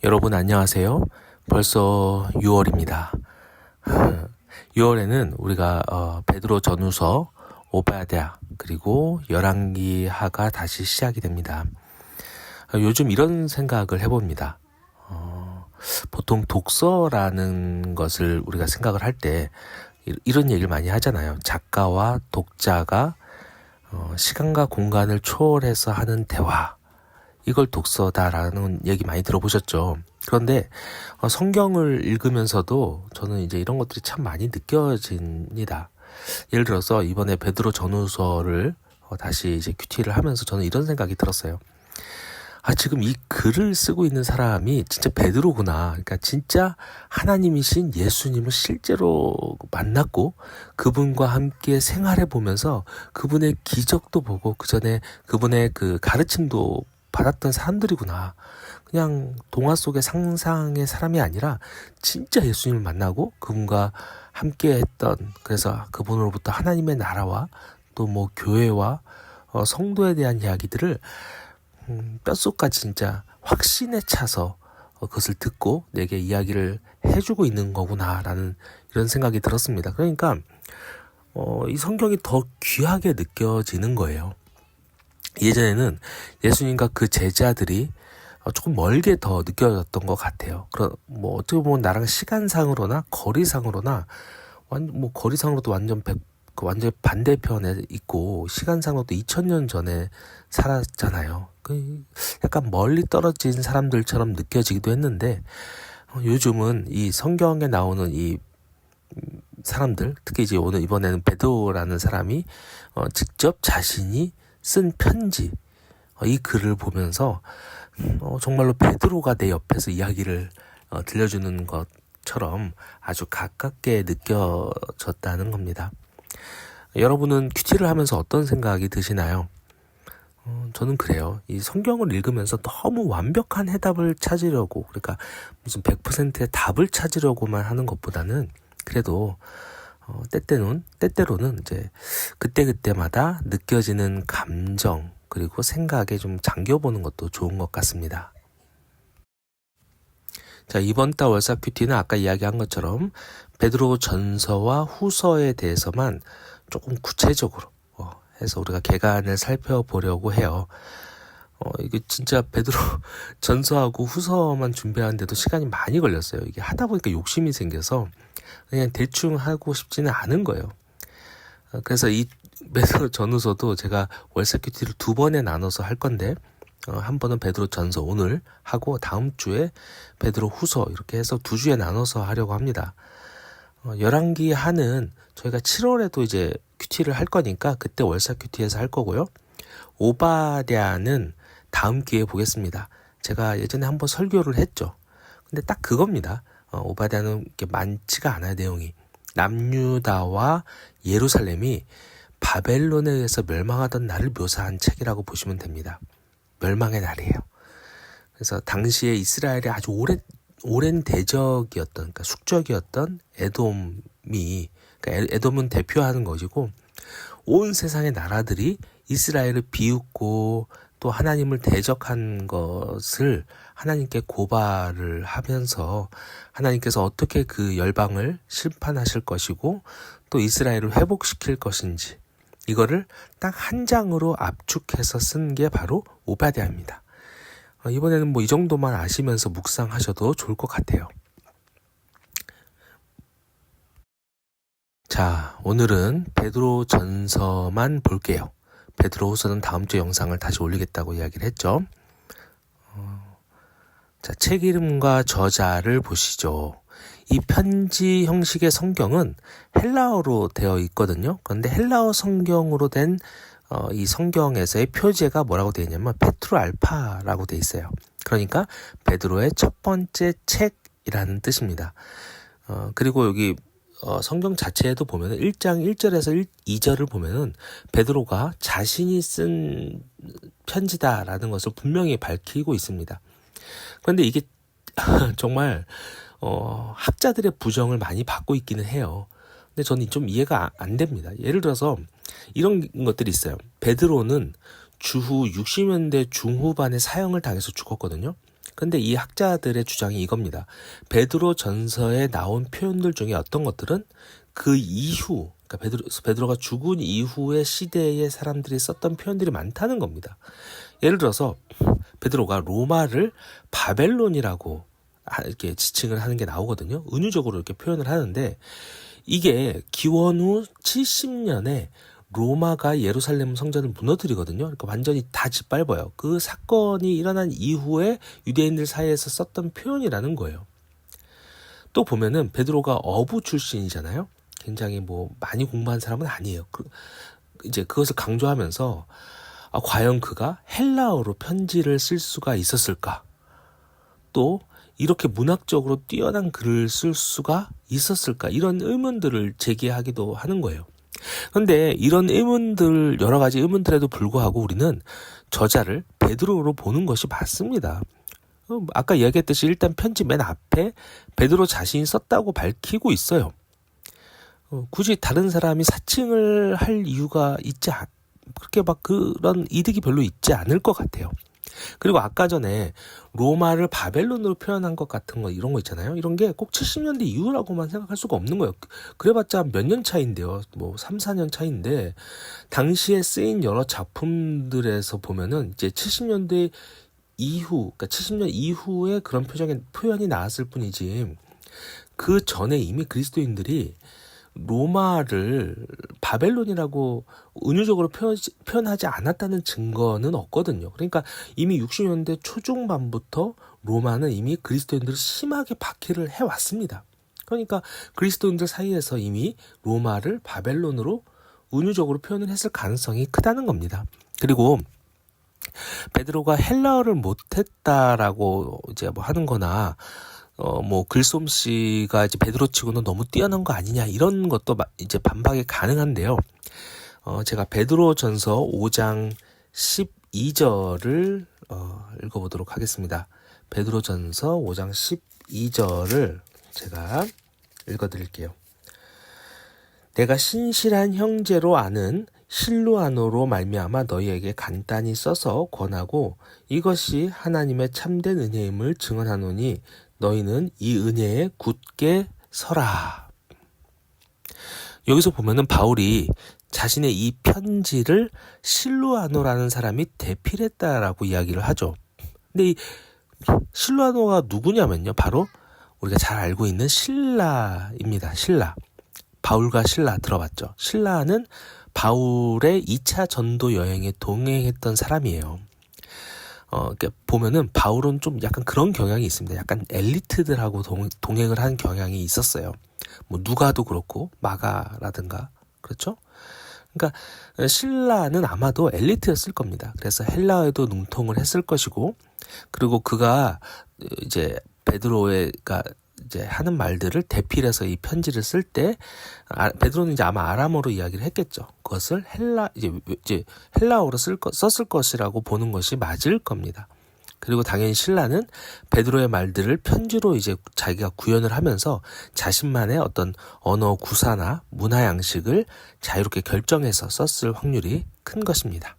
여러분 안녕하세요. 벌써 6월입니다. 6월에는 우리가 베드로 전후서, 오바댜 그리고 열왕기하가 다시 시작이 됩니다. 요즘 이런 생각을 해봅니다. 보통 독서라는 것을 우리가 생각을 할 때 이런 얘기를 많이 하잖아요. 작가와 독자가 시간과 공간을 초월해서 하는 대화, 이걸 독서다라는 얘기 많이 들어보셨죠. 그런데 성경을 읽으면서도 저는 이제 이런 것들이 참 많이 느껴집니다. 예를 들어서 이번에 베드로 전후서를 다시 이제 큐티를 하면서 저는 이런 생각이 들었어요. 지금 이 글을 쓰고 있는 사람이 진짜 베드로구나. 그러니까 진짜 하나님이신 예수님을 실제로 만났고 그분과 함께 생활해 보면서 그분의 기적도 보고 그 전에 그분의 그 가르침도 받았던 사람들이구나. 그냥 동화 속의 상상의 사람이 아니라 진짜 예수님을 만나고 그분과 함께 했던, 그래서 그분으로부터 하나님의 나라와 또 뭐 교회와 성도에 대한 이야기들을 뼛속까지 진짜 확신에 차서 그것을 듣고 내게 이야기를 해주고 있는 거구나라는 이런 생각이 들었습니다. 그러니까 이 성경이 더 귀하게 느껴지는 거예요. 예전에는 예수님과 그 제자들이 조금 멀게 더 느껴졌던 것 같아요. 뭐 어떻게 보면 나랑 시간상으로나 거리상으로나 거리상으로도 완전 반대편에 있고 시간상으로도 2000년 전에 살았잖아요. 약간 멀리 떨어진 사람들처럼 느껴지기도 했는데 요즘은 이 성경에 나오는 이 사람들, 특히 이제 이번에는 베드로라는 사람이 직접 자신이 쓴 편지, 이 글을 보면서 정말로 베드로가 내 옆에서 이야기를 들려주는 것처럼 아주 가깝게 느껴졌다는 겁니다. 여러분은 큐티를 하면서 어떤 생각이 드시나요? 저는 그래요. 이 성경을 읽으면서 너무 완벽한 해답을 찾으려고, 그러니까 무슨 100%의 답을 찾으려고만 하는 것보다는 그래도 때때로는 이제 그때그때마다 느껴지는 감정 그리고 생각에 좀 잠겨보는 것도 좋은 것 같습니다. 자, 이번 달 월사 큐티는 아까 이야기한 것처럼 베드로 전서와 후서에 대해서만 조금 구체적으로 해서 우리가 개간을 살펴보려고 해요. 이게 진짜 베드로 전서하고 후서만 준비하는데도 시간이 많이 걸렸어요. 이게 하다 보니까 욕심이 생겨서 그냥 대충 하고 싶지는 않은 거예요. 그래서 이 베드로 전후서도 제가 월사 큐티를 2번에 나눠서 할 건데 한 번은 베드로 전서 오늘 하고 다음 주에 베드로 후서, 이렇게 해서 2주에 나눠서 하려고 합니다. 열왕기 하는 저희가 7월에도 이제 큐티를 할 거니까 그때 월사 큐티에서 할 거고요. 오바댜는 다음 기회에 보겠습니다. 제가 예전에 한번 설교를 했죠. 근데 딱 그겁니다. 오바댜는 이렇게 많지가 않아요, 내용이. 남유다와 예루살렘이 바벨론에 의해서 멸망하던 날을 묘사한 책이라고 보시면 됩니다. 멸망의 날이에요. 그래서 당시에 이스라엘의 아주 오랜 대적이었던, 그러니까 숙적이었던 에돔이, 그러니까 에돔은 대표하는 것이고, 온 세상의 나라들이 이스라엘을 비웃고 또 하나님을 대적한 것을 하나님께 고발을 하면서 하나님께서 어떻게 그 열방을 심판하실 것이고 또 이스라엘을 회복시킬 것인지, 이거를 딱 한 장으로 압축해서 쓴 게 바로 오바댜입니다. 이번에는 뭐 이 정도만 아시면서 묵상하셔도 좋을 것 같아요. 자, 오늘은 베드로 전서만 볼게요. 베드로 후서는 다음 주 영상을 다시 올리겠다고 이야기를 했죠. 자, 책 이름과 저자를 보시죠. 이 편지 형식의 성경은 헬라어로 되어 있거든요. 그런데 헬라어 성경으로 된 이 성경에서의 표제가 뭐라고 되어 있냐면 페트루알파라고 되어 있어요. 그러니까 베드로의 첫 번째 책이라는 뜻입니다. 그리고 여기 성경 자체에도 보면은 1장 1절에서 2절을 보면은 베드로가 자신이 쓴 편지다라는 것을 분명히 밝히고 있습니다. 그런데 이게 정말 학자들의 부정을 많이 받고 있기는 해요. 근데 저는 좀 이해가 안 됩니다. 예를 들어서 이런 것들이 있어요. 베드로는 주후 60년대 중후반에 사형을 당해서 죽었거든요. 근데 이 학자들의 주장이 이겁니다. 베드로 전서에 나온 표현들 중에 어떤 것들은 그 이후, 그러니까 베드로가 죽은 이후의 시대의 사람들이 썼던 표현들이 많다는 겁니다. 예를 들어서 베드로가 로마를 바벨론이라고 이렇게 지칭을 하는 게 나오거든요. 은유적으로 이렇게 표현을 하는데, 이게 기원 후 70년에 로마가 예루살렘 성전을 무너뜨리거든요. 그러니까 완전히 다 짓밟아요. 그 사건이 일어난 이후에 유대인들 사이에서 썼던 표현이라는 거예요. 또 보면은 베드로가 어부 출신이잖아요. 굉장히 많이 공부한 사람은 아니에요. 이제 그것을 강조하면서 과연 그가 헬라어로 편지를 쓸 수가 있었을까? 또 이렇게 문학적으로 뛰어난 글을 쓸 수가 있었을까? 이런 의문들을 제기하기도 하는 거예요. 그런데 이런 의문들, 여러 가지 의문들에도 불구하고 우리는 저자를 베드로로 보는 것이 맞습니다. 아까 이야기했듯이 일단 편지 맨 앞에 베드로 자신이 썼다고 밝히고 있어요. 굳이 다른 사람이 사칭을 할 이유가 그렇게 그런 이득이 별로 있지 않을 것 같아요. 그리고 아까 전에 로마를 바벨론으로 표현한 것 같은 거, 이런 거 있잖아요. 이런 게 꼭 70년대 이후라고만 생각할 수가 없는 거예요. 그래봤자 몇 년 차인데요. 3, 4년 차인데, 당시에 쓰인 여러 작품들에서 보면은 이제 70년대 이후, 그러니까 70년 이후에 그런 표현이 나왔을 뿐이지, 그 전에 이미 그리스도인들이 로마를 바벨론이라고 은유적으로 표현하지 않았다는 증거는 없거든요. 그러니까 이미 60년대 초중반부터 로마는 이미 그리스도인들을 심하게 박해를 해왔습니다. 그러니까 그리스도인들 사이에서 이미 로마를 바벨론으로 은유적으로 표현을 했을 가능성이 크다는 겁니다. 그리고 베드로가 헬라어를 못했다라고 이제 하는 거나 글솜씨가 이제 베드로치고는 너무 뛰어난 거 아니냐, 이런 것도 이제 반박이 가능한데요. 제가 베드로전서 5장 12절을 읽어보도록 하겠습니다. 베드로전서 5장 12절을 제가 읽어드릴게요. 내가 신실한 형제로 아는 실루아노로 말미암아 너희에게 간단히 써서 권하고 이것이 하나님의 참된 은혜임을 증언하노니 너희는 이 은혜에 굳게 서라. 여기서 보면은 바울이 자신의 이 편지를 실루아노라는 사람이 대필했다라고 이야기를 하죠. 근데 이 실루아노가 누구냐면요, 바로 우리가 잘 알고 있는 실라입니다. 실라. 바울과 실라 들어봤죠? 실라는 바울의 2차 전도 여행에 동행했던 사람이에요. 이렇게 보면은 바울은 좀 약간 그런 경향이 있습니다. 약간 엘리트들하고 동행을 한 경향이 있었어요. 누가도 그렇고 마가라든가, 그렇죠? 그러니까 실라는 아마도 엘리트였을 겁니다. 그래서 헬라어에도 능통을 했을 것이고, 그리고 그가 이제 베드로가 이제 하는 말들을 대필해서 이 편지를 쓸 때 베드로는 이제 아마 아람어로 이야기를 했겠죠. 그것을 이제 헬라어로 썼을 것이라고 보는 것이 맞을 겁니다. 그리고 당연히 신라는 베드로의 말들을 편지로 이제 자기가 구현을 하면서 자신만의 어떤 언어 구사나 문화 양식을 자유롭게 결정해서 썼을 확률이 큰 것입니다.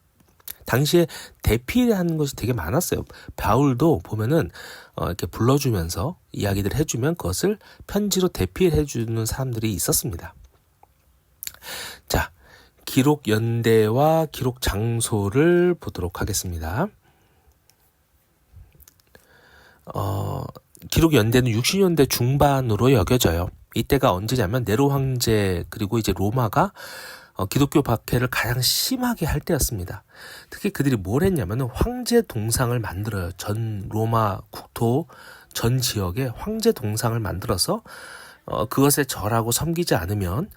당시에 대필하는 것이 되게 많았어요. 바울도 보면은 이렇게 불러주면서 이야기들 해주면 그것을 편지로 대필해주는 사람들이 있었습니다. 자, 기록 연대와 기록 장소를 보도록 하겠습니다. 기록 연대는 60년대 중반으로 여겨져요. 이때가 언제냐면 네로 황제 그리고 이제 로마가 기독교 박해를 가장 심하게 할 때였습니다. 특히 그들이 뭘 했냐면 황제 동상을 만들어요. 전 로마 국토 전 지역에 황제 동상을 만들어서 그것에 절하고 섬기지 않으면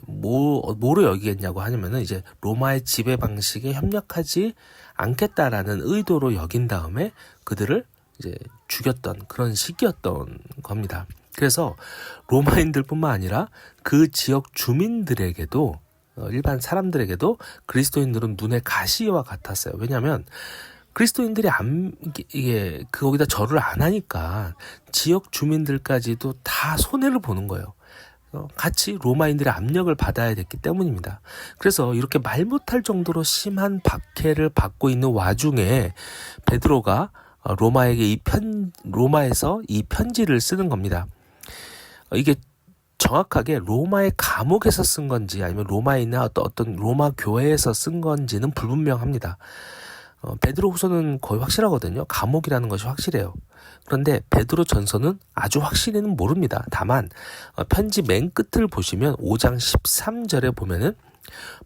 뭐로 여기겠냐고 하냐면은 이제 로마의 지배 방식에 협력하지 않겠다라는 의도로 여긴 다음에 그들을 이제 죽였던 그런 시기였던 겁니다. 그래서 로마인들뿐만 아니라 그 지역 주민들에게도 일반 사람들에게도 그리스도인들은 눈의 가시와 같았어요. 왜냐하면 그리스도인들이 거기다 절을 안 하니까 지역 주민들까지도 다 손해를 보는 거예요. 같이 로마인들의 압력을 받아야 됐기 때문입니다. 그래서 이렇게 말 못할 정도로 심한 박해를 받고 있는 와중에 베드로가 로마에서 이 편지를 쓰는 겁니다. 이게 정확하게 로마의 감옥에서 쓴 건지 아니면 로마에 있는 어떤 로마 교회에서 쓴 건지는 불분명합니다. 베드로후서는 거의 확실하거든요. 감옥이라는 것이 확실해요. 그런데 베드로 전서는 아주 확실히는 모릅니다. 다만 편지 맨 끝을 보시면 5장 13절에 보면은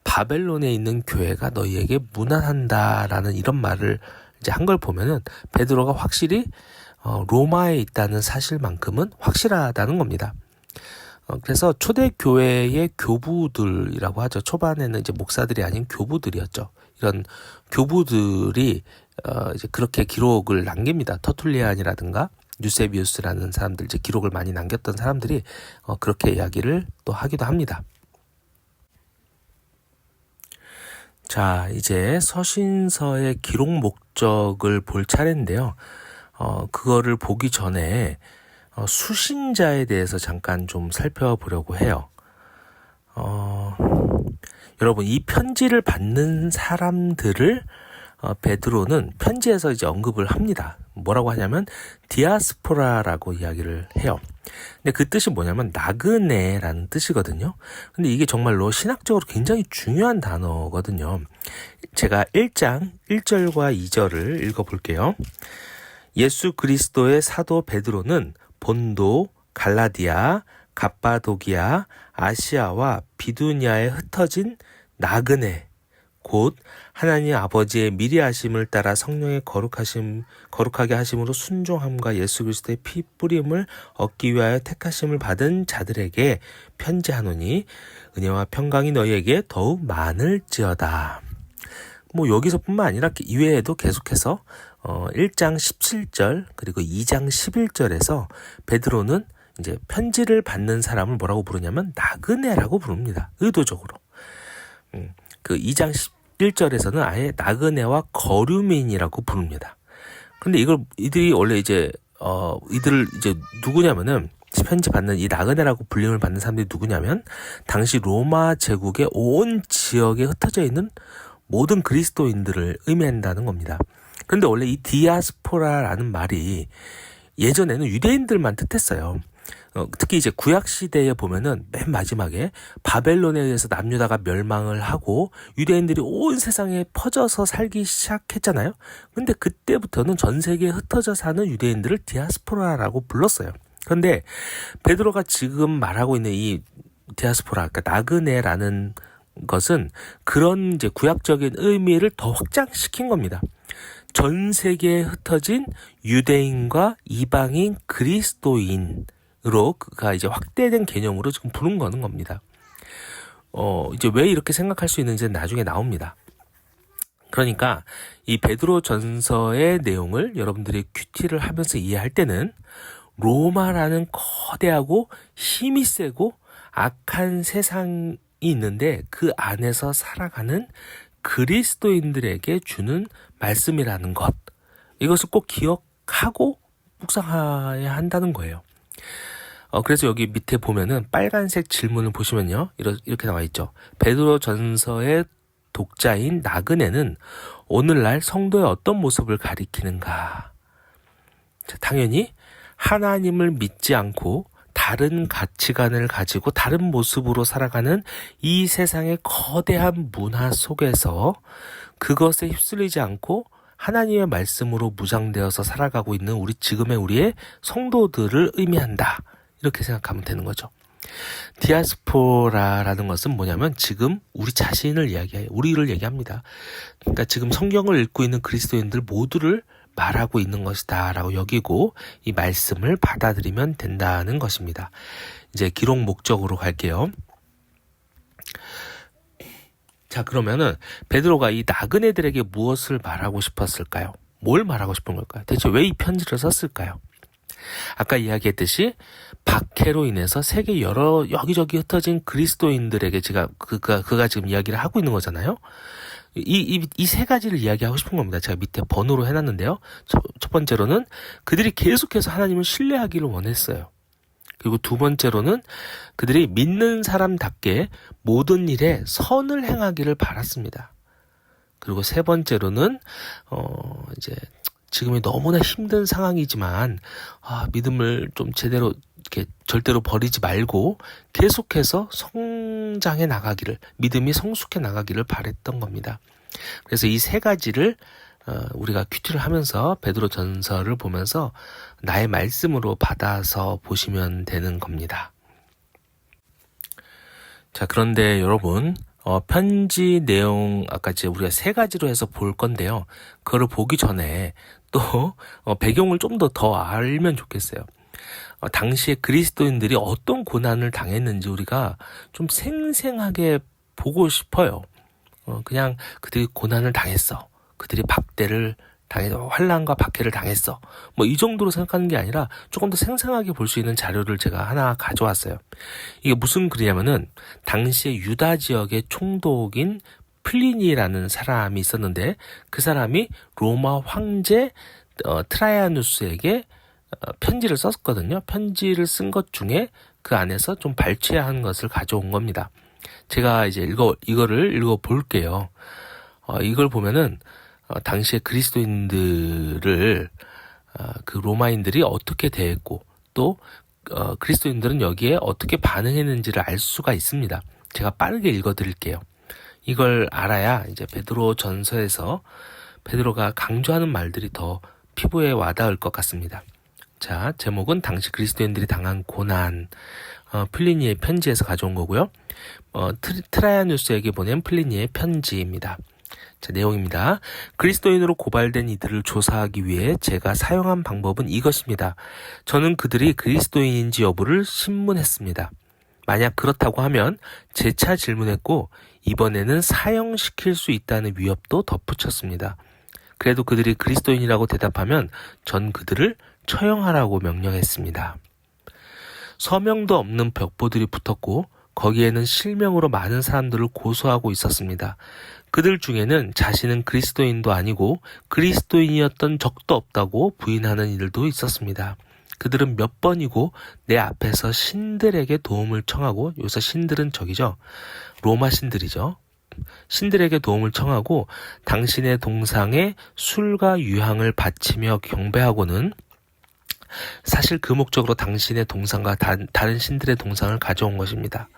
바벨론에 있는 교회가 너희에게 문안한다라는 이런 말을 이제 한 걸 보면은 베드로가 확실히 로마에 있다는 사실만큼은 확실하다는 겁니다. 그래서 초대교회의 교부들이라고 하죠. 초반에는 이제 목사들이 아닌 교부들이었죠. 이런 교부들이 이제 그렇게 기록을 남깁니다. 터툴리안이라든가 유세비우스라는 사람들, 이제 기록을 많이 남겼던 사람들이 그렇게 이야기를 또 하기도 합니다. 자, 이제 서신서의 기록 목적을 볼 차례인데요. 그거를 보기 전에 수신자에 대해서 잠깐 좀 살펴보려고 해요. 여러분, 이 편지를 받는 사람들을 베드로는 편지에서 이제 언급을 합니다. 뭐라고 하냐면 디아스포라라고 이야기를 해요. 근데 그 뜻이 뭐냐면 나그네라는 뜻이거든요. 근데 이게 정말로 신학적으로 굉장히 중요한 단어거든요. 제가 1장 1절과 2절을 읽어볼게요. 예수 그리스도의 사도 베드로는 본도, 갈라디아, 갑바도기아, 아시아와 비두니아에 흩어진 나그네, 곧 하나님 아버지의 미리 하심을 따라 성령의 거룩하게 하심으로 순종함과 예수 그리스도의 피 뿌림을 얻기 위하여 택하심을 받은 자들에게 편지하노니 은혜와 평강이 너희에게 더욱 많을지어다. 여기서뿐만 아니라 이외에도 계속해서 1장 17절 그리고 2장 11절에서 베드로는 이제 편지를 받는 사람을 뭐라고 부르냐면 나그네라고 부릅니다. 의도적으로. 그 2장 11절에서는 아예 나그네와 거류민이라고 부릅니다. 근데 이들이 원래 이제 이들을 이제 누구냐면은 편지 받는 이 나그네라고 불림을 받는 사람들이 누구냐면 당시 로마 제국의 온 지역에 흩어져 있는 모든 그리스도인들을 의미한다는 겁니다. 그런데 원래 이 디아스포라라는 말이 예전에는 유대인들만 뜻했어요. 특히 이제 구약 시대에 보면은 맨 마지막에 바벨론에 의해서 남유다가 멸망을 하고 유대인들이 온 세상에 퍼져서 살기 시작했잖아요. 근데 그때부터는 전 세계에 흩어져 사는 유대인들을 디아스포라라고 불렀어요. 그런데 베드로가 지금 말하고 있는 이 디아스포라, 그러니까 나그네라는 것은 그런 이제 구약적인 의미를 더 확장시킨 겁니다. 전 세계에 흩어진 유대인과 이방인 그리스도인으로 그가 이제 확대된 개념으로 지금 부른 거는 겁니다. 이제 왜 이렇게 생각할 수 있는지는 나중에 나옵니다. 그러니까 이 베드로 전서의 내용을 여러분들이 큐티를 하면서 이해할 때는 로마라는 거대하고 힘이 세고 악한 세상이 있는데 그 안에서 살아가는 그리스도인들에게 주는 말씀이라는 것, 이것을 꼭 기억하고 묵상해야 한다는 거예요. 그래서 여기 밑에 보면은 빨간색 질문을 보시면요, 이렇게 나와 있죠. 베드로 전서의 독자인 나그네는 오늘날 성도의 어떤 모습을 가리키는가? 자, 당연히 하나님을 믿지 않고 다른 가치관을 가지고 다른 모습으로 살아가는 이 세상의 거대한 문화 속에서 그것에 휩쓸리지 않고 하나님의 말씀으로 무장되어서 살아가고 있는 우리의 성도들을 의미한다. 이렇게 생각하면 되는 거죠. 디아스포라라는 것은 뭐냐면 지금 우리 자신을 이야기해요. 우리를 얘기합니다. 그러니까 지금 성경을 읽고 있는 그리스도인들 모두를 말하고 있는 것이다 라고 여기고 이 말씀을 받아들이면 된다는 것입니다. 이제 기록 목적으로 갈게요. 자, 그러면은 베드로가 이 나그네들에게 무엇을 말하고 싶었을까요? 뭘 말하고 싶은 걸까요? 대체 왜 이 편지를 썼을까요? 아까 이야기했듯이 박해로 인해서 세계 여기저기 흩어진 그리스도인들에게 그가 지금 이야기를 하고 있는 거잖아요. 이 세 가지를 이야기하고 싶은 겁니다. 제가 밑에 번호로 해놨는데요. 첫 번째로는 그들이 계속해서 하나님을 신뢰하기를 원했어요. 그리고 두 번째로는 그들이 믿는 사람답게 모든 일에 선을 행하기를 바랐습니다. 그리고 세 번째로는 이제 지금이 너무나 힘든 상황이지만 믿음을 좀 제대로 이렇게 절대로 버리지 말고 계속해서 성장해 나가기를, 믿음이 성숙해 나가기를 바랬던 겁니다. 그래서 이 세 가지를 우리가 큐티를 하면서 베드로 전서를 보면서 나의 말씀으로 받아서 보시면 되는 겁니다. 자, 그런데 여러분, 편지 내용 아까 이제 우리가 세 가지로 해서 볼 건데요. 그거를 보기 전에 또 배경을 좀 더 알면 좋겠어요. 당시에 그리스도인들이 어떤 고난을 당했는지 우리가 좀 생생하게 보고 싶어요. 그냥 그들이 고난을 당했어. 그들이 박대를 당해서 환난과 박해를 당했어. 뭐 이 정도로 생각하는 게 아니라 조금 더 생생하게 볼 수 있는 자료를 제가 하나 가져왔어요. 이게 무슨 글이냐면은 당시에 유다 지역의 총독인 플리니라는 사람이 있었는데 그 사람이 로마 황제 트라이아누스에게 편지를 썼거든요. 편지를 쓴 것 중에 그 안에서 좀 발췌한 것을 가져온 겁니다. 제가 이제 이거를 읽어 볼게요. 이걸 보면은 당시에 그리스도인들을 그 로마인들이 어떻게 대했고 또 그리스도인들은 여기에 어떻게 반응했는지를 알 수가 있습니다. 제가 빠르게 읽어 드릴게요. 이걸 알아야 이제 베드로 전서에서 베드로가 강조하는 말들이 더 피부에 와닿을 것 같습니다. 자, 제목은 당시 그리스도인들이 당한 고난, 플리니의 편지에서 가져온 거고요. 트라이아누스에게 보낸 플리니의 편지입니다. 자, 내용입니다. 그리스도인으로 고발된 이들을 조사하기 위해 제가 사용한 방법은 이것입니다. 저는 그들이 그리스도인인지 여부를 신문했습니다. 만약 그렇다고 하면 재차 질문했고 이번에는 사형시킬 수 있다는 위협도 덧붙였습니다. 그래도 그들이 그리스도인이라고 대답하면 전 그들을 처형하라고 명령했습니다. 서명도 없는 벽보들이 붙었고 거기에는 실명으로 많은 사람들을 고소하고 있었습니다. 그들 중에는 자신은 그리스도인도 아니고 그리스도인이었던 적도 없다고 부인하는 이들도 있었습니다. 그들은 몇 번이고 내 앞에서 신들에게 도움을 청하고, 여기서 신들은 저기죠. 로마 신들이죠. 신들에게 도움을 청하고 당신의 동상에 술과 유향을 바치며 경배하고는 사실 그 목적으로 당신의 동상과 다른 신들의 동상을 가져온 것입니다.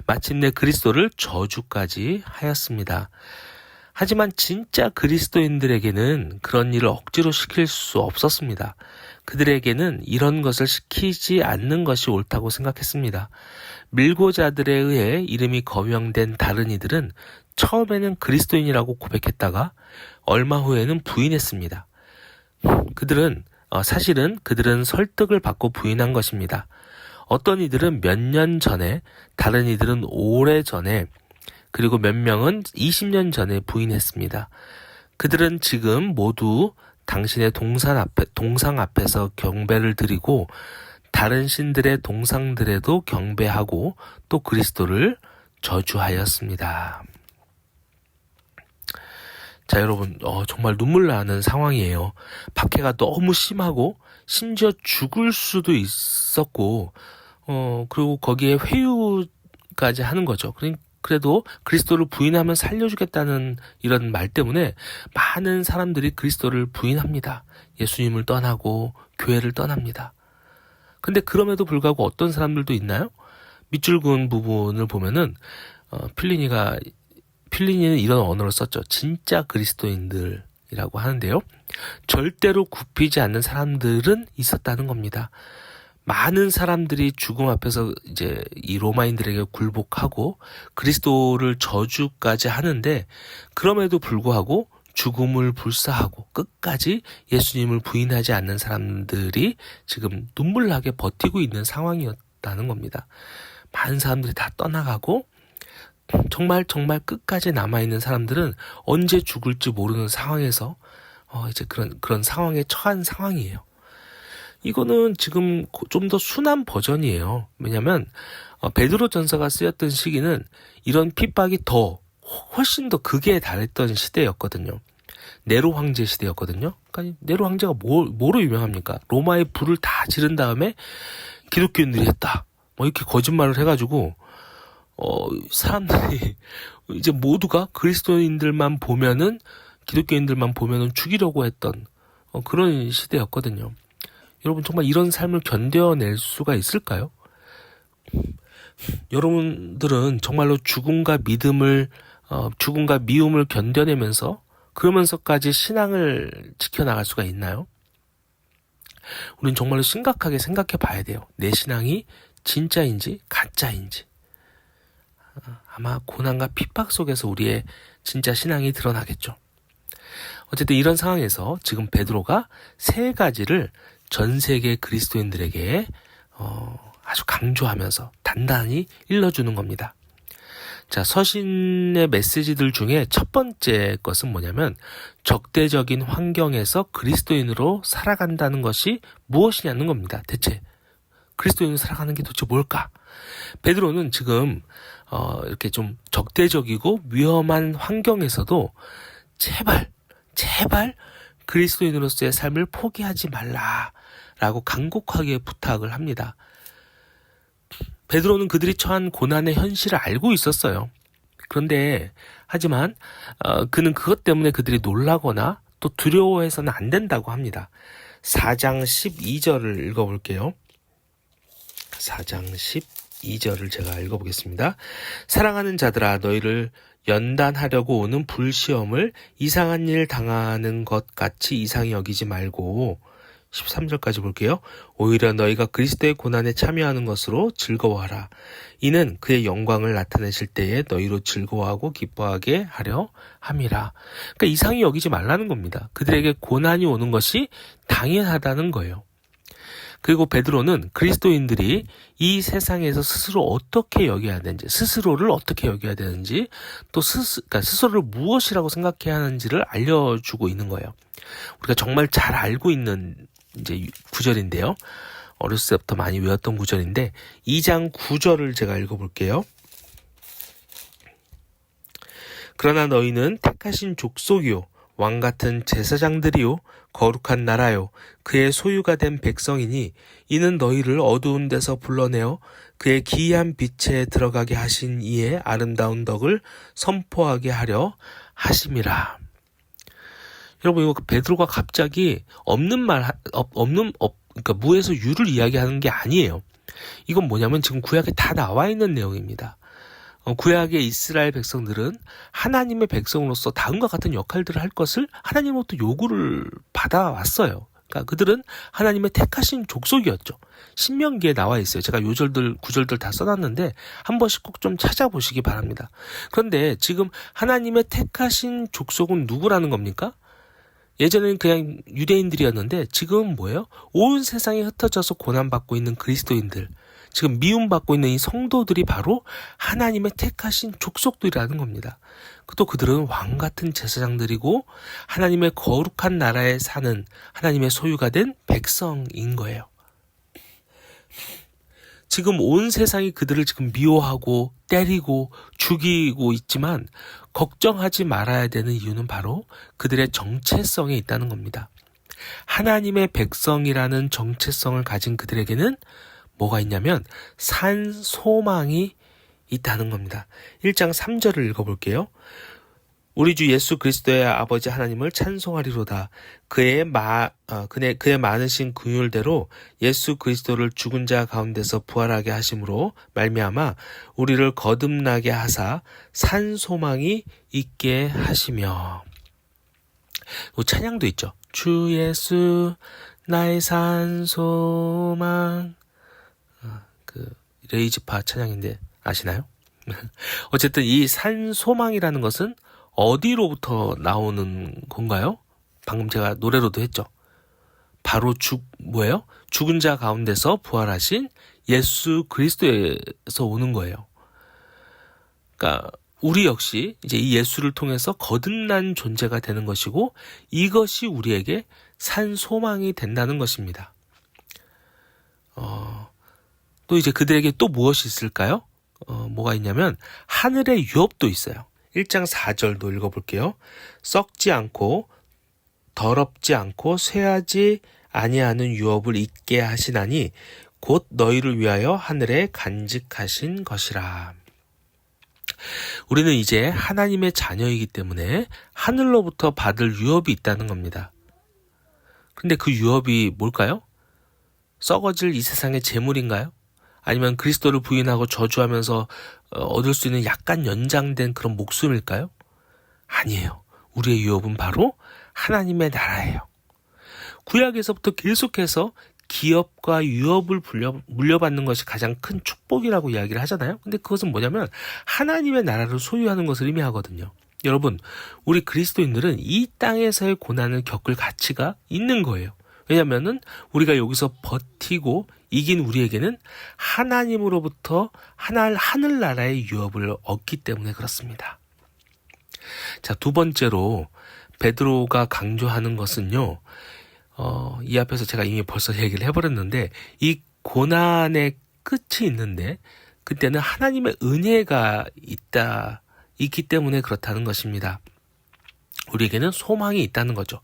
마침내 그리스도를 저주까지 하였습니다. 하지만 진짜 그리스도인들에게는 그런 일을 억지로 시킬 수 없었습니다. 그들에게는 이런 것을 시키지 않는 것이 옳다고 생각했습니다. 밀고자들에 의해 이름이 거명된 다른 이들은 처음에는 그리스도인이라고 고백했다가 얼마 후에는 부인했습니다. 사실은 그들은 설득을 받고 부인한 것입니다. 어떤 이들은 몇 년 전에, 다른 이들은 오래 전에, 그리고 몇 명은 20년 전에 부인했습니다. 그들은 지금 모두 당신의 동상 앞에서 경배를 드리고 다른 신들의 동상들에도 경배하고 또 그리스도를 저주하였습니다. 자, 여러분, 정말 눈물 나는 상황이에요. 박해가 너무 심하고 심지어 죽을 수도 있었고, 그리고 거기에 회유까지 하는 거죠. 그래도 그리스도를 부인하면 살려주겠다는 이런 말 때문에 많은 사람들이 그리스도를 부인합니다. 예수님을 떠나고 교회를 떠납니다. 근데 그럼에도 불구하고 어떤 사람들도 있나요? 밑줄 그은 부분을 보면은 필리니는 이런 언어를 썼죠. 진짜 그리스도인들이라고 하는데요. 절대로 굽히지 않는 사람들은 있었다는 겁니다. 많은 사람들이 죽음 앞에서 이제 이 로마인들에게 굴복하고 그리스도를 저주까지 하는데 그럼에도 불구하고 죽음을 불사하고 끝까지 예수님을 부인하지 않는 사람들이 지금 눈물나게 버티고 있는 상황이었다는 겁니다. 많은 사람들이 다 떠나가고 정말 끝까지 남아있는 사람들은 언제 죽을지 모르는 상황에서 이제 그런 상황에 처한 상황이에요. 이거는 지금 좀 더 순한 버전이에요. 왜냐면 베드로 전서가 쓰였던 시기는 이런 핍박이 훨씬 더 극에 달했던 시대였거든요. 네로 황제 시대였거든요. 그러니까 네로 황제가 뭐로 유명합니까? 로마의 불을 다 지른 다음에 기독교인들이 했다. 이렇게 거짓말을 해가지고 사람들이 이제 모두가 기독교인들만 보면은 죽이려고 했던 그런 시대였거든요. 여러분 정말 이런 삶을 견뎌낼 수가 있을까요? 여러분들은 정말로 죽음과 미움을 견뎌내면서 그러면서까지 신앙을 지켜나갈 수가 있나요? 우리는 정말로 심각하게 생각해 봐야 돼요. 내 신앙이 진짜인지 가짜인지. 아마 고난과 핍박 속에서 우리의 진짜 신앙이 드러나겠죠. 어쨌든 이런 상황에서 지금 베드로가 3가지를 전 세계 그리스도인들에게 아주 강조하면서 단단히 일러주는 겁니다. 자, 서신의 메시지들 중에 첫 번째 것은 뭐냐면 적대적인 환경에서 그리스도인으로 살아간다는 것이 무엇이냐는 겁니다. 대체 그리스도인으로 살아가는 게 도대체 뭘까? 베드로는 지금 이렇게 좀 적대적이고 위험한 환경에서도 제발 그리스도인으로서의 삶을 포기하지 말라라고 간곡하게 부탁을 합니다. 베드로는 그들이 처한 고난의 현실을 알고 있었어요. 그런데 하지만 그는 그것 때문에 그들이 놀라거나 또 두려워해서는 안 된다고 합니다. 4장 12절을 읽어볼게요. 4장 12절을 제가 읽어보겠습니다. 사랑하는 자들아, 너희를 연단하려고 오는 불시험을 이상한 일 당하는 것 같이 이상히 여기지 말고 13절까지 볼게요. 오히려 너희가 그리스도의 고난에 참여하는 것으로 즐거워하라. 이는 그의 영광을 나타내실 때에 너희로 즐거워하고 기뻐하게 하려 함이라. 그러니까 이상히 여기지 말라는 겁니다. 그들에게 고난이 오는 것이 당연하다는 거예요. 그리고 베드로는 그리스도인들이 이 세상에서 스스로를 어떻게 여겨야 되는지 또 스스로를 무엇이라고 생각해야 하는지를 알려주고 있는 거예요. 우리가 정말 잘 알고 있는 이제 구절인데요. 어렸을 때부터 많이 외웠던 구절인데 2장 9절을 제가 읽어볼게요. 그러나 너희는 택하신 족속이요 왕같은 제사장들이요 거룩한 나라요 그의 소유가 된 백성이니 이는 너희를 어두운 데서 불러내어 그의 기이한 빛에 들어가게 하신 이의 아름다운 덕을 선포하게 하려 하심이라. 여러분, 이거 베드로가 갑자기 그러니까 무에서 유를 이야기하는 게 아니에요. 이건 뭐냐면 지금 구약에 다 나와 있는 내용입니다. 구약의 이스라엘 백성들은 하나님의 백성으로서 다음과 같은 역할들을 할 것을 하나님으로부터 요구를 받아왔어요. 그러니까 그들은 하나님의 택하신 족속이었죠. 신명기에 나와 있어요. 제가 구절들 다 써놨는데 한 번씩 꼭 좀 찾아보시기 바랍니다. 그런데 지금 하나님의 택하신 족속은 누구라는 겁니까? 예전에는 그냥 유대인들이었는데 지금은 뭐예요? 온 세상에 흩어져서 고난받고 있는 그리스도인들, 지금 미움받고 있는 이 성도들이 바로 하나님의 택하신 족속들이라는 겁니다. 또 그들은 왕같은 제사장들이고 하나님의 거룩한 나라에 사는 하나님의 소유가 된 백성인 거예요. 지금 온 세상이 그들을 지금 미워하고 때리고 죽이고 있지만 걱정하지 말아야 되는 이유는 바로 그들의 정체성에 있다는 겁니다. 하나님의 백성이라는 정체성을 가진 그들에게는 뭐가 있냐면 산 소망이 있다는 겁니다. 1장 3절을 읽어볼게요. 우리 주 예수 그리스도의 아버지 하나님을 찬송하리로다. 그의 많으신 긍휼대로 예수 그리스도를 죽은 자 가운데서 부활하게 하심으로 말미암아 우리를 거듭나게 하사 산 소망이 있게 하시며. 찬양도 있죠. 주 예수 나의 산 소망. 레이지파 찬양인데 아시나요? 어쨌든 이 산 소망이라는 것은 어디로부터 나오는 건가요? 방금 제가 노래로도 했죠. 바로 죽은 자 가운데서 부활하신 예수 그리스도에서 오는 거예요. 그러니까 우리 역시 이제 이 예수를 통해서 거듭난 존재가 되는 것이고 이것이 우리에게 산 소망이 된다는 것입니다. 또 이제 그들에게 또 무엇이 있을까요? 뭐가 있냐면 하늘의 유업도 있어요. 1장 4절도 읽어볼게요. 썩지 않고 더럽지 않고 쇠하지 아니하는 유업을 있게 하시나니 곧 너희를 위하여 하늘에 간직하신 것이라. 우리는 이제 하나님의 자녀이기 때문에 하늘로부터 받을 유업이 있다는 겁니다. 근데 그 유업이 뭘까요? 썩어질 이 세상의 재물인가요? 아니면 그리스도를 부인하고 저주하면서 얻을 수 있는 약간 연장된 그런 목숨일까요? 아니에요. 우리의 유업은 바로 하나님의 나라예요. 구약에서부터 계속해서 기업과 유업을 물려받는 것이 가장 큰 축복이라고 이야기를 하잖아요. 근데 그것은 뭐냐면 하나님의 나라를 소유하는 것을 의미하거든요. 여러분, 우리 그리스도인들은 이 땅에서의 고난을 겪을 가치가 있는 거예요. 왜냐면은 우리가 여기서 버티고 이긴 우리에게는 하나님으로부터 하늘나라의 유업을 얻기 때문에 그렇습니다. 자, 두 번째로 베드로가 강조하는 것은요, 이 앞에서 제가 이미 벌써 얘기를 해버렸는데, 이 고난의 끝이 있는데, 그때는 하나님의 은혜가 있기 때문에 그렇다는 것입니다. 우리에게는 소망이 있다는 거죠.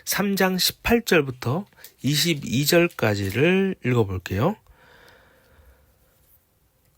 3장 18절부터 22절까지를 읽어볼게요.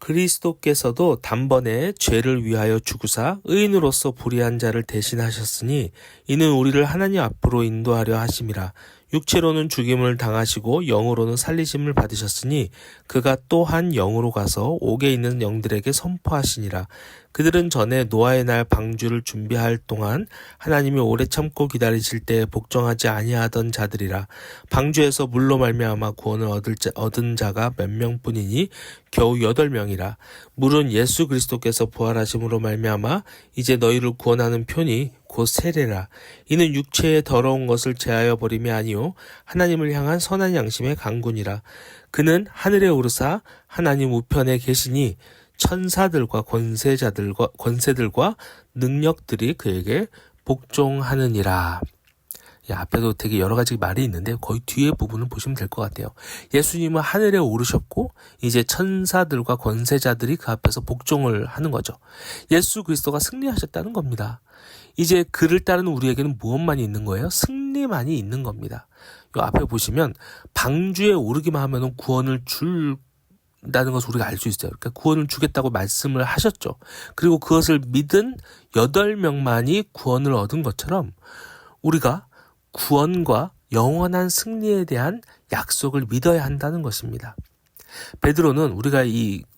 그리스도께서도 단번에 죄를 위하여 죽으사 의인으로서 불의한 자를 대신하셨으니 이는 우리를 하나님 앞으로 인도하려 하심이라. 육체로는 죽임을 당하시고 영으로는 살리심을 받으셨으니 그가 또한 영으로 가서 옥에 있는 영들에게 선포하시니라. 그들은 전에 노아의 날 방주를 준비할 동안 하나님이 오래 참고 기다리실 때에 복종하지 아니하던 자들이라. 방주에서 물로 말미암아 구원을 얻은 자가 몇 명뿐이니 겨우 8명이라. 물은 예수 그리스도께서 부활하심으로 말미암아 이제 너희를 구원하는 편이 곧 세례라. 이는 육체의 더러운 것을 제하여 버림이 아니요 하나님을 향한 선한 양심의 강군이라. 그는 하늘에 오르사 하나님 우편에 계시니 천사들과 권세들과 능력들이 그에게 복종하느니라. 앞에도 되게 여러 가지 말이 있는데 거의 뒤에 부분을 보시면 될 것 같아요. 예수님은 하늘에 오르셨고 이제 천사들과 권세자들이 그 앞에서 복종을 하는 거죠. 예수 그리스도가 승리하셨다는 겁니다. 이제 그를 따르는 우리에게는 무엇만이 있는 거예요? 승리만이 있는 겁니다. 요 앞에 보시면 방주에 오르기만 하면 구원을 준다는 것을 우리가 알 수 있어요. 그러니까 구원을 주겠다고 말씀을 하셨죠. 그리고 그것을 믿은 8명만이 구원을 얻은 것처럼 우리가 구원과 영원한 승리에 대한 약속을 믿어야 한다는 것입니다. 베드로는 우리가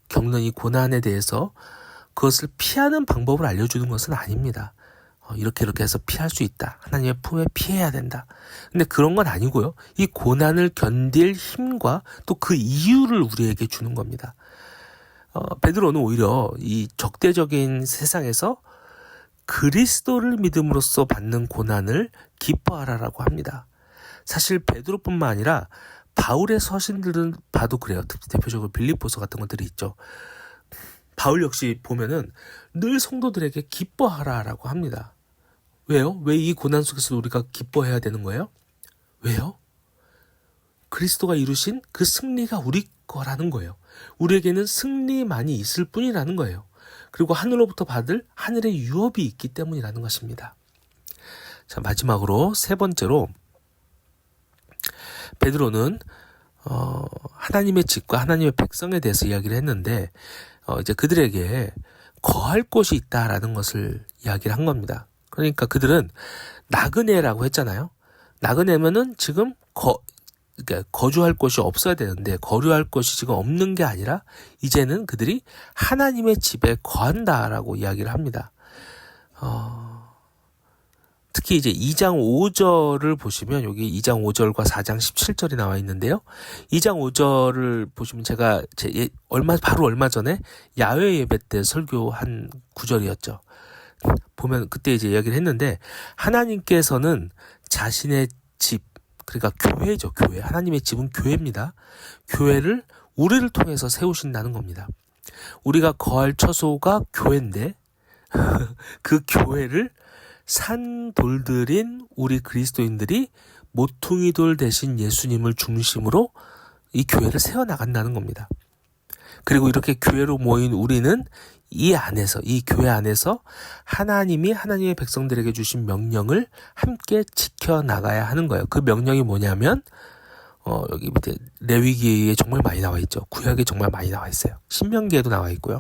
겪는 이 고난에 대해서 그것을 피하는 방법을 알려주는 것은 아닙니다. 이렇게 해서 피할 수 있다. 하나님의 품에 피해야 된다. 근데 그런 건 아니고요. 이 고난을 견딜 힘과 또 그 이유를 우리에게 주는 겁니다. 베드로는 오히려 이 적대적인 세상에서 그리스도를 믿음으로써 받는 고난을 기뻐하라라고 합니다. 사실 베드로뿐만 아니라 바울의 서신들은 봐도 그래요. 대표적으로 빌립보서 같은 것들이 있죠. 바울 역시 보면은 늘 성도들에게 기뻐하라라고 합니다. 왜요? 왜 이 고난 속에서 우리가 기뻐해야 되는 거예요? 왜요? 그리스도가 이루신 그 승리가 우리 거라는 거예요. 우리에게는 승리만이 있을 뿐이라는 거예요. 그리고 하늘로부터 받을 하늘의 유업이 있기 때문이라는 것입니다. 자, 마지막으로 세 번째로 베드로는 하나님의 집과 하나님의 백성에 대해서 이야기를 했는데 이제 그들에게 거할 곳이 있다라는 것을 이야기를 한 겁니다. 그러니까 그들은 나그네라고 했잖아요. 나그네면은 지금 그러니까 거주할 곳이 없어야 되는데 거류할 곳이 지금 없는 게 아니라 이제는 그들이 하나님의 집에 거한다라고 이야기를 합니다. 특히 이제 2장 5절을 보시면 여기 2장 5절과 4장 17절이 나와 있는데요. 2장 5절을 보시면 제가 바로 얼마 전에 야외 예배 때 설교한 구절이었죠. 보면 그때 이제 이야기를 했는데 하나님께서는 자신의 집, 그러니까 교회죠. 교회. 하나님의 집은 교회입니다. 교회를 우리를 통해서 세우신다는 겁니다. 우리가 거할 처소가 교회인데 그 교회를 산 돌들인 우리 그리스도인들이 모퉁이 돌 대신 예수님을 중심으로 이 교회를 세워나간다는 겁니다. 그리고 이렇게 교회로 모인 우리는 이 교회 안에서 하나님이 하나님의 백성들에게 주신 명령을 함께 지켜나가야 하는 거예요. 그 명령이 뭐냐면 여기 밑에 레위기에 정말 많이 나와 있죠. 구약에 정말 많이 나와 있어요. 신명기에도 나와 있고요.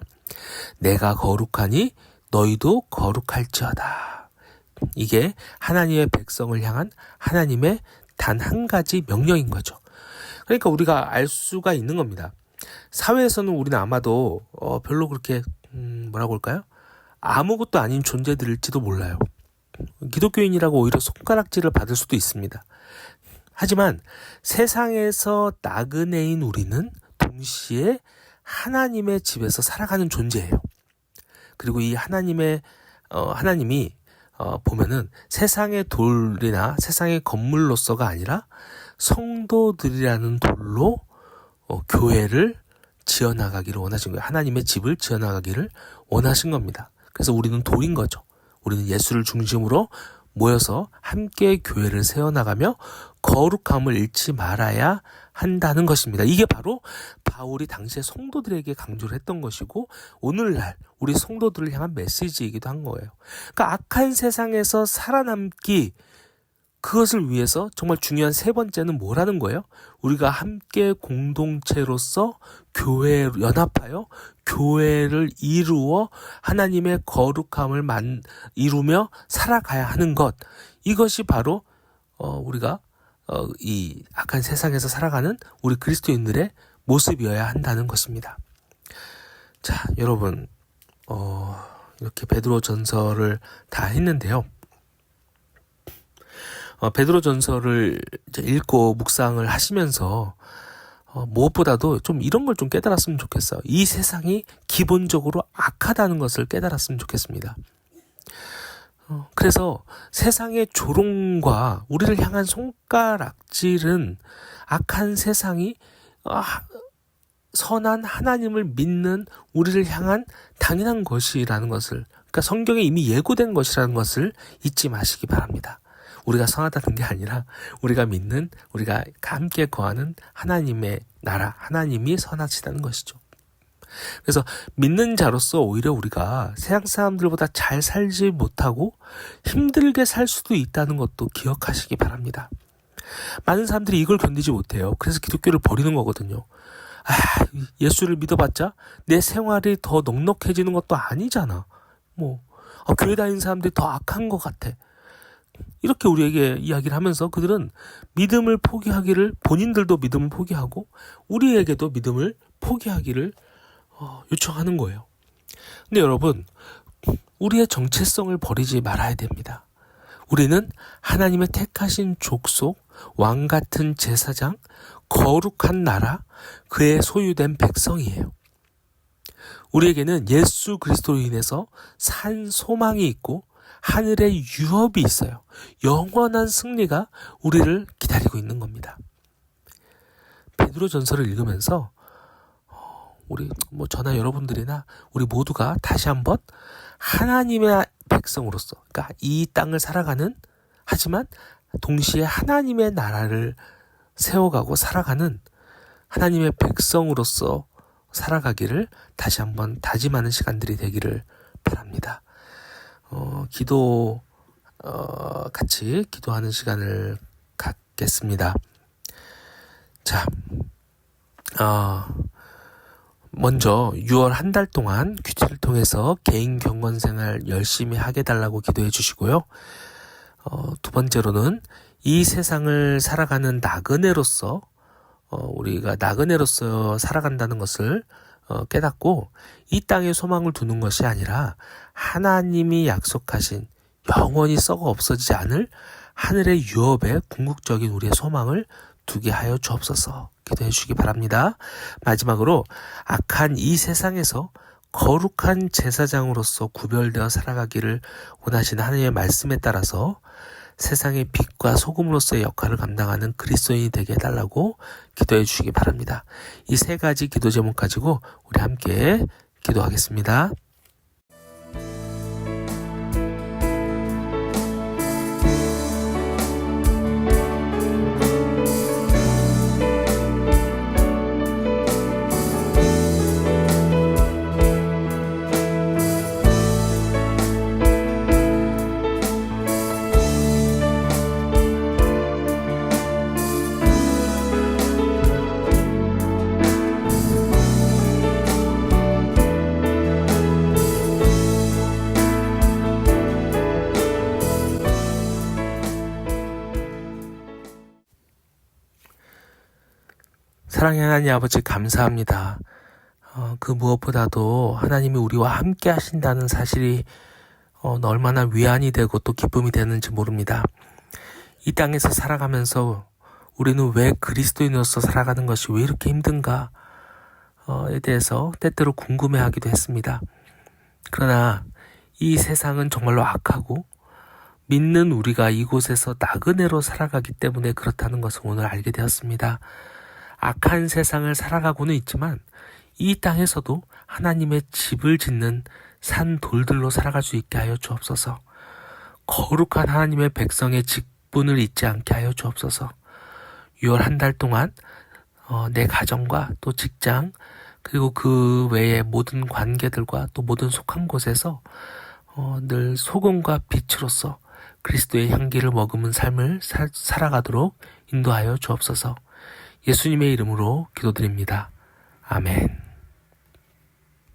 내가 거룩하니 너희도 거룩할지어다. 이게 하나님의 백성을 향한 하나님의 단 한 가지 명령인 거죠. 그러니까 우리가 알 수가 있는 겁니다. 사회에서는 우리는 아마도 별로 그렇게 뭐라고 할까요? 아무것도 아닌 존재들일지도 몰라요. 기독교인이라고 오히려 손가락질을 받을 수도 있습니다. 하지만 세상에서 나그네인 우리는 동시에 하나님의 집에서 살아가는 존재예요. 그리고 이 하나님이 보면은 세상의 돌이나 세상의 건물로서가 아니라 성도들이라는 돌로 교회를 지어나가기를 원하신 거예요. 하나님의 집을 지어나가기를 원하신 겁니다. 그래서 우리는 돌인 거죠. 우리는 예수를 중심으로 모여서 함께 교회를 세워나가며 거룩함을 잃지 말아야 한다는 것입니다. 이게 바로 바울이 당시에 성도들에게 강조를 했던 것이고 오늘날 우리 성도들을 향한 메시지이기도 한 거예요. 그러니까 악한 세상에서 살아남기, 그것을 위해서 정말 중요한 세 번째는 뭐라는 거예요? 우리가 함께 공동체로서 연합하여 교회를 이루어 하나님의 거룩함을 이루며 살아가야 하는 것. 이것이 바로 우리가 이 악한 세상에서 살아가는 우리 그리스도인들의 모습이어야 한다는 것입니다. 자, 여러분 이렇게 베드로 전서를 다 했는데요. 베드로 전서를 이제 읽고 묵상을 하시면서 무엇보다도 좀 이런 걸 좀 깨달았으면 좋겠어요. 이 세상이 기본적으로 악하다는 것을 깨달았으면 좋겠습니다. 그래서 세상의 조롱과 우리를 향한 손가락질은 악한 세상이 선한 하나님을 믿는 우리를 향한 당연한 것이라는 것을, 그러니까 성경에 이미 예고된 것이라는 것을 잊지 마시기 바랍니다. 우리가 선하다는 게 아니라 우리가 믿는, 우리가 함께 거하는 하나님의 나라, 하나님이 선하시다는 것이죠. 그래서 믿는 자로서 오히려 우리가 세상 사람들보다 잘 살지 못하고 힘들게 살 수도 있다는 것도 기억하시기 바랍니다. 많은 사람들이 이걸 견디지 못해요. 그래서 기독교를 버리는 거거든요. 예수를 믿어봤자 내 생활이 더 넉넉해지는 것도 아니잖아. 교회 다니는 사람들이 더 악한 것 같아. 이렇게 우리에게 이야기를 하면서 그들은 믿음을 포기하기를, 본인들도 믿음을 포기하고 우리에게도 믿음을 포기하기를 요청하는 거예요. 근데 여러분, 우리의 정체성을 버리지 말아야 됩니다. 우리는 하나님의 택하신 족속, 왕 같은 제사장, 거룩한 나라, 그의 소유된 백성이에요. 우리에게는 예수 그리스도로 인해서 산 소망이 있고 하늘의 유업이 있어요. 영원한 승리가 우리를 기다리고 있는 겁니다. 베드로 전서를 읽으면서 저나 여러분들이나 우리 모두가 다시 한번 하나님의 백성으로서, 그러니까 이 땅을 살아가는, 하지만 동시에 하나님의 나라를 세워가고 살아가는 하나님의 백성으로서 살아가기를 다시 한번 다짐하는 시간들이 되기를 바랍니다. 같이 기도하는 시간을 갖겠습니다. 자, 먼저 6월 한 달 동안 큐티를 통해서 개인 경건 생활 열심히 하게 달라고 기도해 주시고요. 두 번째로는 이 세상을 살아가는 나그네로서 우리가 나그네로서 살아간다는 것을 깨닫고 이 땅에 소망을 두는 것이 아니라 하나님이 약속하신 영원히 썩어 없어지지 않을 하늘의 유업에 궁극적인 우리의 소망을 두게 하여 주옵소서. 기도해 주시기 바랍니다. 마지막으로 악한 이 세상에서 거룩한 제사장으로서 구별되어 살아가기를 원하시는 하나님의 말씀에 따라서 세상의 빛과 소금으로서의 역할을 감당하는 그리스도인이 되게 해달라고 기도해 주시기 바랍니다. 이 세 가지 기도 제목 가지고 우리 함께 기도하겠습니다. 사랑의 하나님 아버지 감사합니다. 그 무엇보다도 하나님이 우리와 함께 하신다는 사실이 얼마나 위안이 되고 또 기쁨이 되는지 모릅니다. 이 땅에서 살아가면서 우리는 왜 그리스도인으로서 살아가는 것이 왜 이렇게 힘든가에 대해서 때때로 궁금해하기도 했습니다. 그러나 이 세상은 정말로 악하고 믿는 우리가 이곳에서 나그네로 살아가기 때문에 그렇다는 것을 오늘 알게 되었습니다. 악한 세상을 살아가고는 있지만 이 땅에서도 하나님의 집을 짓는 산 돌들로 살아갈 수 있게 하여 주옵소서. 거룩한 하나님의 백성의 직분을 잊지 않게 하여 주옵소서. 6월 한 달 동안 내 가정과 또 직장 그리고 그 외의 모든 관계들과 또 모든 속한 곳에서 늘 소금과 빛으로서 그리스도의 향기를 머금은 삶을 살아가도록 인도하여 주옵소서. 예수님의 이름으로 기도드립니다. 아멘.